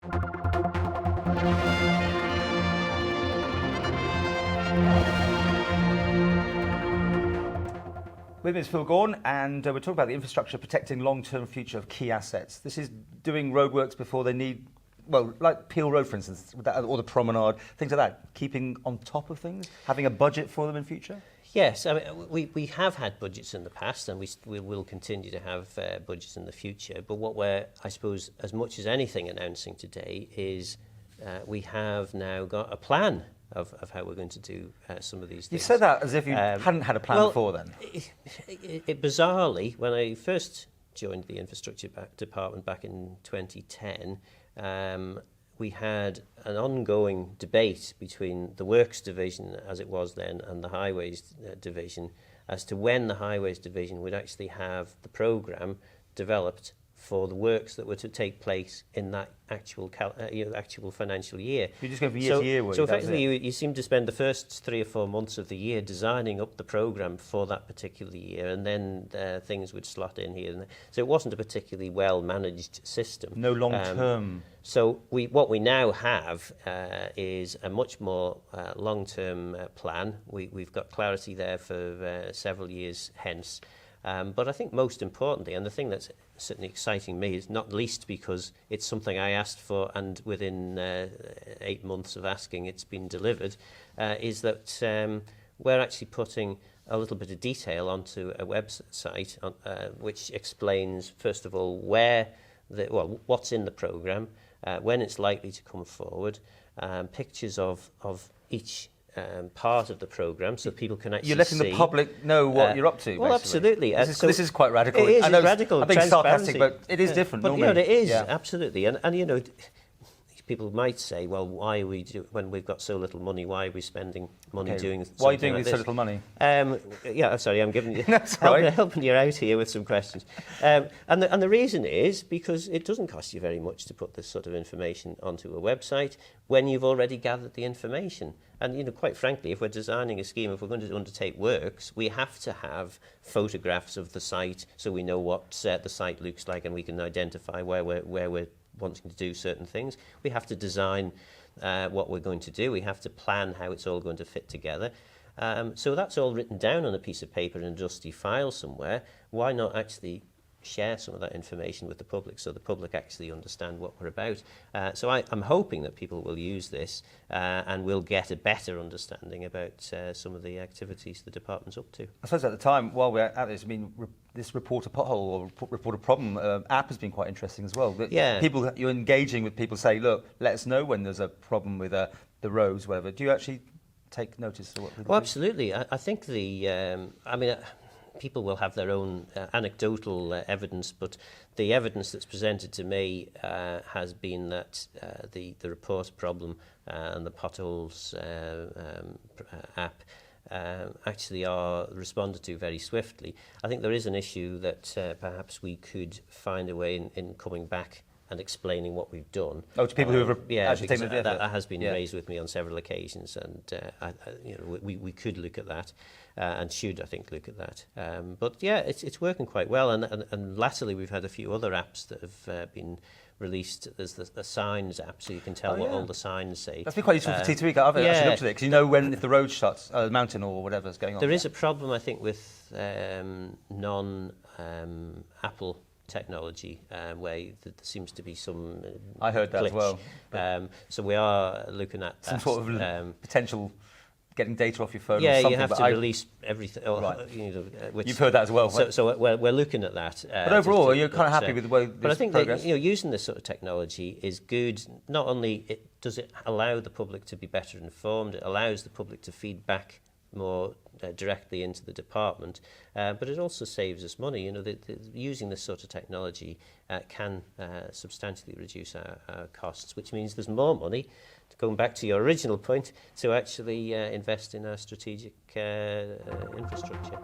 With me is Phil Gawne, and we're talking about the infrastructure protecting long-term future of key assets. This is doing roadworks before they need, well, like Peel Road, for instance, or the promenade, things like that. Keeping on top of things, having a budget for them in future? Yes, I mean, we have had budgets in the past, and we will continue to have budgets in the future. But what we're, I suppose, as much as anything announcing today is we have now got a plan of how we're going to do some of these things. You said that as if you hadn't had a plan before then. Bizarrely, when I first joined the infrastructure department back in 2010, we had an ongoing debate between the works division, as it was then, and the highways division as to when the highways division would actually have the programme developed for the works that were to take place in that actual financial year. You're just going from year to year. So effectively, you seem to spend the first 3 or 4 months of the year designing up the programme for that particular year, and then things would slot in here and there. So it wasn't a particularly well-managed system. No long-term. So what we now have is a much more long-term plan. We've got clarity there for several years hence. But I think most importantly, and the thing that's certainly exciting me, is not least because it's something I asked for, and within 8 months of asking it's been delivered, is that we're actually putting a little bit of detail onto a website which explains, first of all, what's in the programme, when it's likely to come forward, pictures of each part of the programme, so people can actually see. You're letting the public know what you're up to, Well, basically. absolutely. This is quite radical. It is radical. I'm being sarcastic, but it is different normally. But, it is, absolutely. And you know, people might say, well, why are we when we've got so little money, why are we spending money doing something Why are you doing like with so little money? Yeah, sorry, I'm giving you right. helping you out here with some questions. And the reason is because it doesn't cost you very much to put this sort of information onto a website when you've already gathered the information. And, you know, quite frankly, if we're designing a scheme, if we're going to undertake works, we have to have photographs of the site so we know what the site looks like, and we can identify where we're wanting to do certain things. We have to design what we're going to do. We have to plan how it's all going to fit together. So that's all written down on a piece of paper in a dusty file somewhere. Why not actually share some of that information with the public so the public actually understand what we're about? So I'm hoping that people will use this and will get a better understanding about some of the activities the department's up to. I suppose at the time, while we're at this, I mean, this Report a Pothole or Report a Problem app has been quite interesting as well. People, you're engaging with people, say, look, let us know when there's a problem with the roads, whatever. Do you actually take notice of what people do? Absolutely. I think people will have their own anecdotal evidence, but the evidence that's presented to me has been that the Report Problem and the Potholes app actually are responded to very swiftly. I think there is an issue that perhaps we could find a way in coming back and explaining what we've done. Oh, to people who have actually taken the effort. That has been raised with me on several occasions, and we could look at that, and should, I think, look at that. But yeah, it's working quite well, and latterly we've had a few other apps that have been released. There's the signs app, so you can tell what all the signs say. That's been quite useful for T2E. I've actually looked at it, because you know when if the road shuts, the mountain or whatever's going on. There is a problem, I think, with non-Apple technology where there seems to be some I heard that glitch. as well. So we are looking at some that. sort of potential getting data off your phone. Yeah, or something, you have to release everything. Right. You've heard that as well. So we're looking at that. But overall, you're kind of happy with the way this But I think progress? that, using this sort of technology is good. Not only does it allow the public to be better informed, it allows the public to feed back more directly into the department, but it also saves us money. Using this sort of technology can substantially reduce our costs, which means there's more money, going back to your original point, to actually invest in our strategic infrastructure.